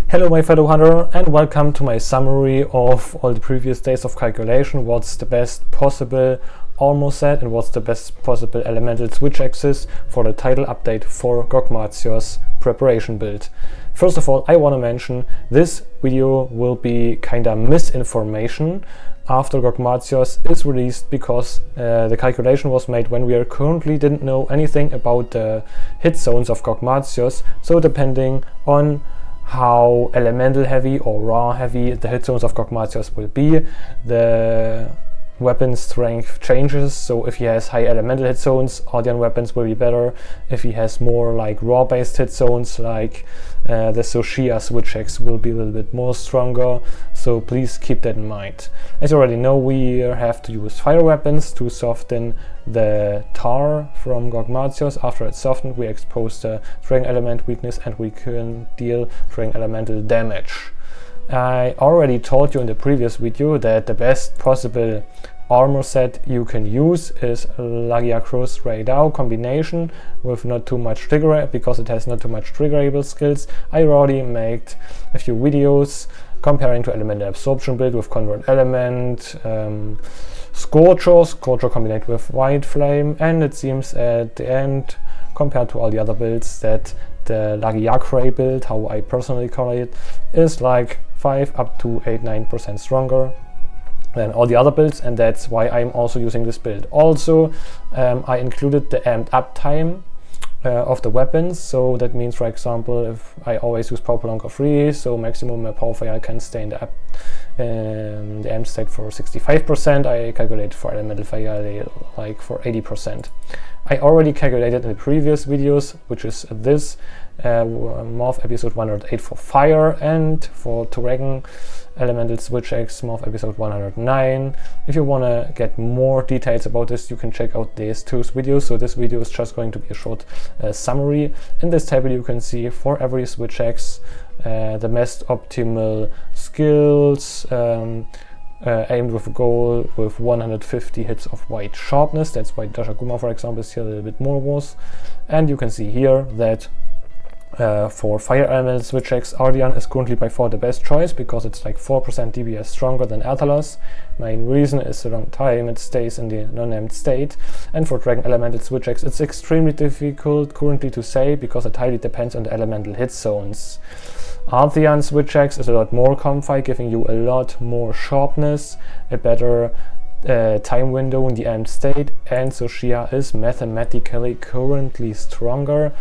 Hello my fellow hunter, and welcome to my summary of all the previous days of calculation. What's the best possible armor set and what's the best possible elemental switch axis for the title update for Gogmazios preparation build. First of all, I want to mention this video will be kinda misinformation after Gogmazios is released, because the calculation was made when we currently didn't know anything about the hit zones of Gogmazios. So depending on how elemental heavy or raw heavy the hit zones of Gogmazios will be, the weapon strength changes. So if he has high elemental hit zones, Artian weapons will be better. If he has more like raw based hit zones, like the Soshia switch axe will be a little bit more stronger. So please keep that in mind. As you already know, we have to use fire weapons to soften the tar from Gogmazios. After it's softened, we expose the dragon element weakness and we can deal dragon elemental damage. I already told you in the previous video that the best possible armor set you can use is Lagia Cross Radau combination with not too much trigger, because it has not too much triggerable skills. I already made a few videos comparing to elemental absorption build with convert element, Scorcher combined with White Flame, and it seems at the end, compared to all the other builds, that the Lagiacre build, how I personally call it, is like 5 up to 8-9% stronger than all the other builds, and that's why I'm also using this build. Also, I included the amped up time of the weapons, so that means, for example, if I always use power prolonger 3, so maximum my power fire can stay in the amped state for 65%, I calculate for elemental fire like for 80%. I already calculated in the previous videos, which is this Morph episode 108 for fire, and for dragon elemental switch axe Morph episode 109. If you want to get more details about this, you can check out these two videos. So this video is just going to be a short summary. In this table you can see for every switch axe the best optimal skills, aimed with a goal with 150 hits of white sharpness. That's why Dashaguma, for example, is here a little bit more worse. And you can see here that for fire elemental switch axe, Artian is currently by far the best choice, because it's like 4% DPS stronger than Ertalas. Main reason is the long time it stays in the non-amped state. And for dragon elemental switch axe, it's extremely difficult currently to say, because it highly depends on the elemental hit zones. Artian switch axe is a lot more comfy, giving you a lot more sharpness, a better time window in the amped state, and Soshia is mathematically currently stronger,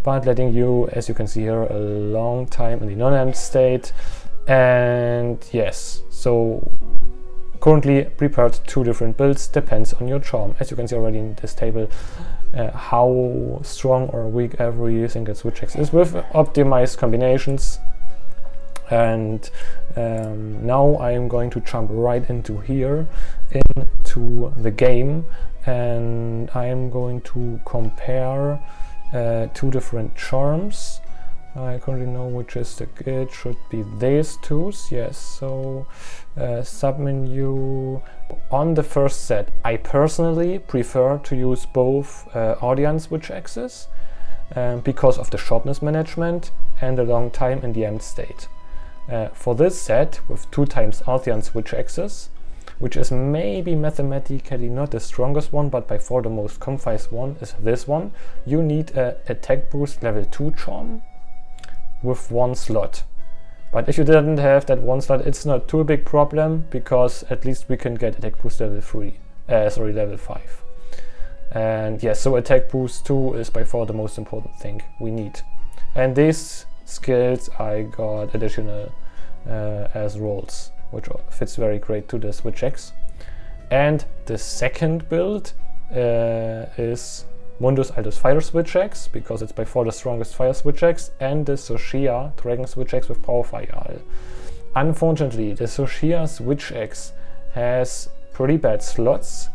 but letting you, as you can see here, a long time in the non-amped state. And yes, so currently prepared two different builds, depends on your charm. As you can see already in this table, how strong or weak every single switch axe is with optimized combinations. And now I am going to jump right into into the game, and I am going to compare two different charms. I currently know which is it should be these two. Yes, so submenu. On the first set, I personally prefer to use both Artian switch axes because of the sharpness management and the long time in the amped state. For this set with 2 times Artian switch axes, which is maybe mathematically not the strongest one, but by far the most comfiest one is this one, you need a attack boost level 2 charm with 1 slot. But if you didn't have that 1 slot, it's not too big problem, because at least we can get attack boost level level 5. And yes, so attack boost 2 is by far the most important thing we need. And these skills I got additional as rolls, which fits very great to the switch axe. And the second build is Mundus Aldus Fire Switch Axe, because it's by far the strongest fire switch axe, and the Soshia Dragon Switch Axe with Power Fire. Unfortunately, the Soshia Switch Axe has pretty bad slots,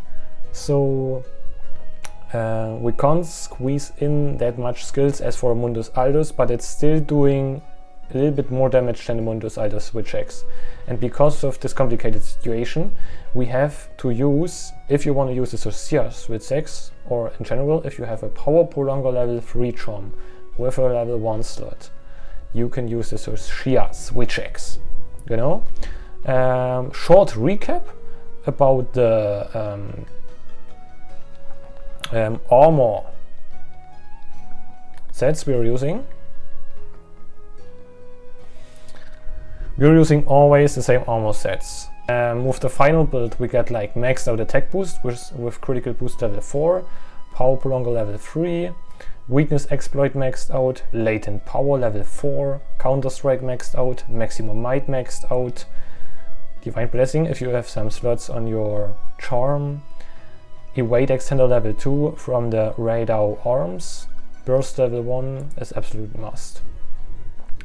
so we can't squeeze in that much skills as for Mundus Aldus, but it's still doing a little bit more damage than the Mundus Aldus switch axe. And because of this complicated situation, we have to use, if you want to use the Soshia switch axe, or in general, if you have a power prolonger level 3 charm with a level 1 slot, you can use the Sophia Switch X. You know, short recap about the armor sets we're using. We're using always the same armor sets. With the final build we get like maxed out attack boost with critical boost level 4, power prolonger level 3, weakness exploit maxed out, latent power level 4, counter strike maxed out, maximum might maxed out, divine blessing if you have some slots on your charm, evade extender level 2 from the radar arms, burst level 1 is absolute must.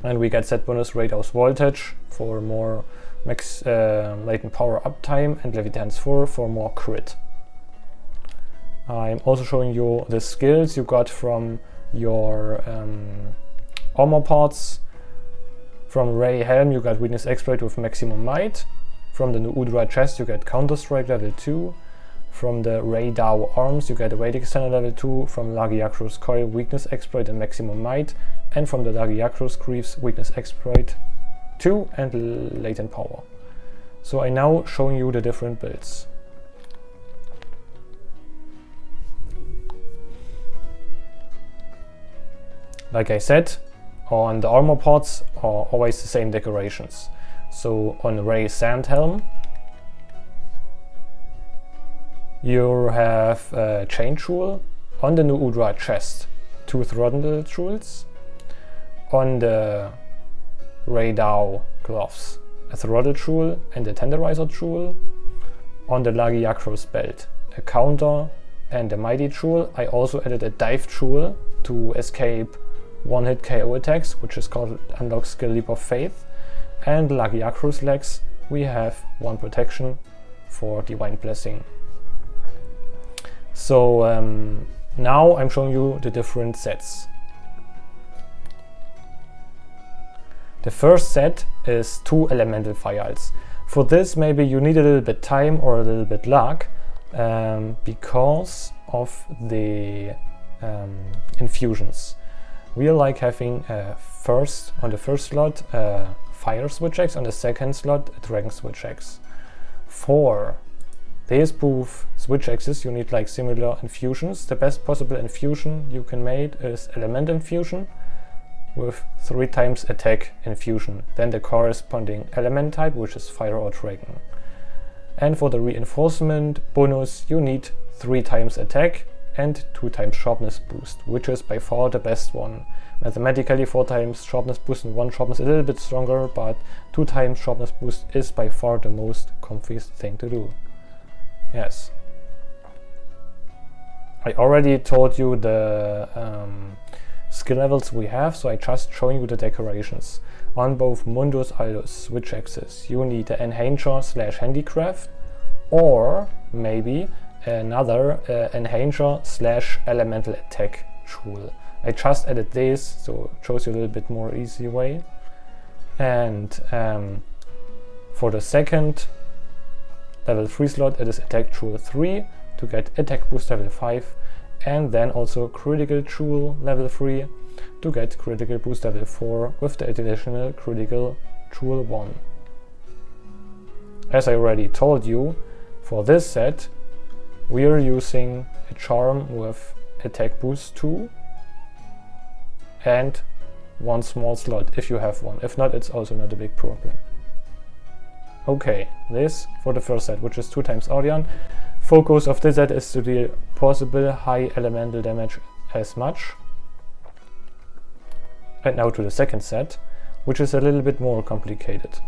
And we get set bonus radar's voltage for more max latent power uptime, and levitan's 4 for more crit. I'm also showing you the skills you got from your armor parts. From Ray Helm you got weakness exploit with maximum might. From the Udra chest you get counter strike level 2. From the radar arms you get evade extender level 2. From Lagiacro's coil weakness exploit and maximum might. And from the Lagiacro's greaves weakness exploit 2 and latent power. So I'm now showing you the different builds. Like I said, on the armor parts are always the same decorations. So on Ray Sandhelm you have a chain jewel, on the new Udra chest 2 throttle jewels, on the radar gloves a throttle jewel and a tenderizer jewel, on the Lagiacro's belt a counter and a mighty jewel. I also added a dive jewel to escape one-hit KO attacks, which is called Unlock Skill Leap of Faith. And Lagiacro's legs we have 1 protection for divine blessing. So now I'm showing you the different sets. The first set is 2 elemental phials. For this maybe you need a little bit time or a little bit luck because of the infusions. We like having on the first slot fire switch X, on the second slot a dragon switch X. For these both switch X's you need like similar infusions. The best possible infusion you can make is element infusion with 3 times attack infusion, then the corresponding element type, which is fire or dragon. And for the reinforcement bonus you need 3 times attack and 2 times sharpness boost, which is by far the best one. Mathematically 4 times sharpness boost and 1 sharpness a little bit stronger, but 2 times sharpness boost is by far the most comfiest thing to do. Yes. I already told you the skill levels we have, so I just showing you the decorations. On both Mundus Aldus switch axes you need the Enhancer / Handicraft, or maybe another Enhancer / Elemental Attack jewel. I just added this, so it shows you a little bit more easy way. And for the second level 3 slot it is Attack Jewel 3 to get Attack Boost level 5, and then also Critical Jewel level 3 to get Critical Boost level 4 with the additional Critical Jewel 1. As I already told you, for this set we are using a charm with Attack Boost 2 and 1 small slot if you have one. If not, it's also not a big problem. Okay, this for the first set, which is 2 times Artian. Focus of this set is to deal possible high elemental damage as much. And now to the second set, which is a little bit more complicated.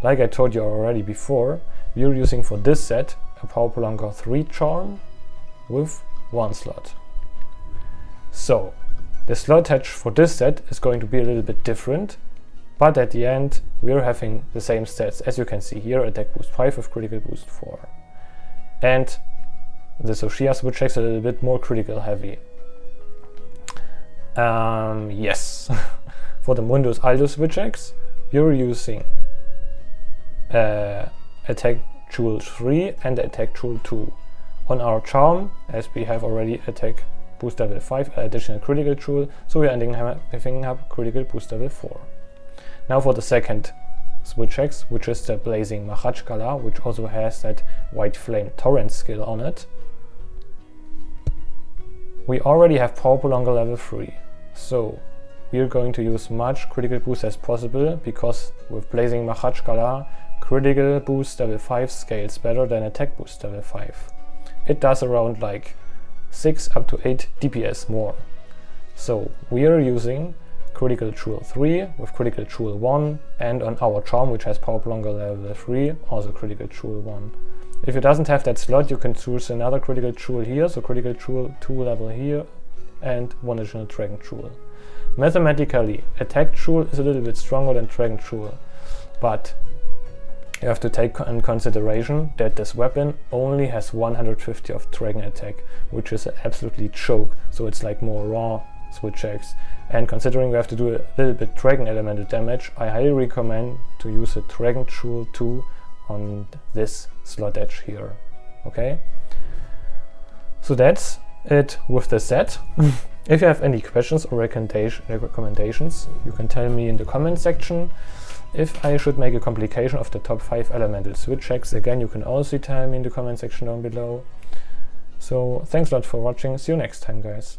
Like I told you already before, we are using for this set a Power Prolonger 3 charm with 1 slot. So the slot hedge for this set is going to be a little bit different, but at the end we are having the same stats. As you can see here, attack boost 5 with critical boost 4. And the Sophia switch X a little bit more critical heavy. Yes. For the Mundus Aldus switch X, you're using attack jewel 3 and attack jewel 2. On our charm, as we have already attack boost level 5, additional critical jewel, so we are ending having up critical boost level 4. Now for the second switch X, which is the Blazing Makhachkala, which also has that White Flame Torrent skill on it. We already have Power Prolonger level 3, so we are going to use much critical boost as possible, because with Blazing Makhachkala, critical boost level 5 scales better than attack boost level 5. It does around like 6 up to 8 DPS more. So we are using Critical Jewel 3 with Critical Jewel 1, and on our charm, which has Power Prolonger level 3, also Critical Jewel 1. If it doesn't have that slot, you can choose another Critical Jewel here, so Critical Jewel 2 level here, and 1 additional Dragon Jewel. Mathematically, Attack Jewel is a little bit stronger than Dragon Jewel, but you have to take in consideration that this weapon only has 150 of Dragon Attack, which is an absolutely choke, so it's like more raw switch X. And considering we have to do a little bit Dragon elemental damage, I highly recommend to use a Dragon Jewel 2 on this slot edge here. Okay? So that's it with the set. If you have any questions or recommendations, you can tell me in the comment section. If I should make a complication of the top 5 elemental switch X, again, you can also tell me in the comment section down below. So thanks a lot for watching. See you next time, guys.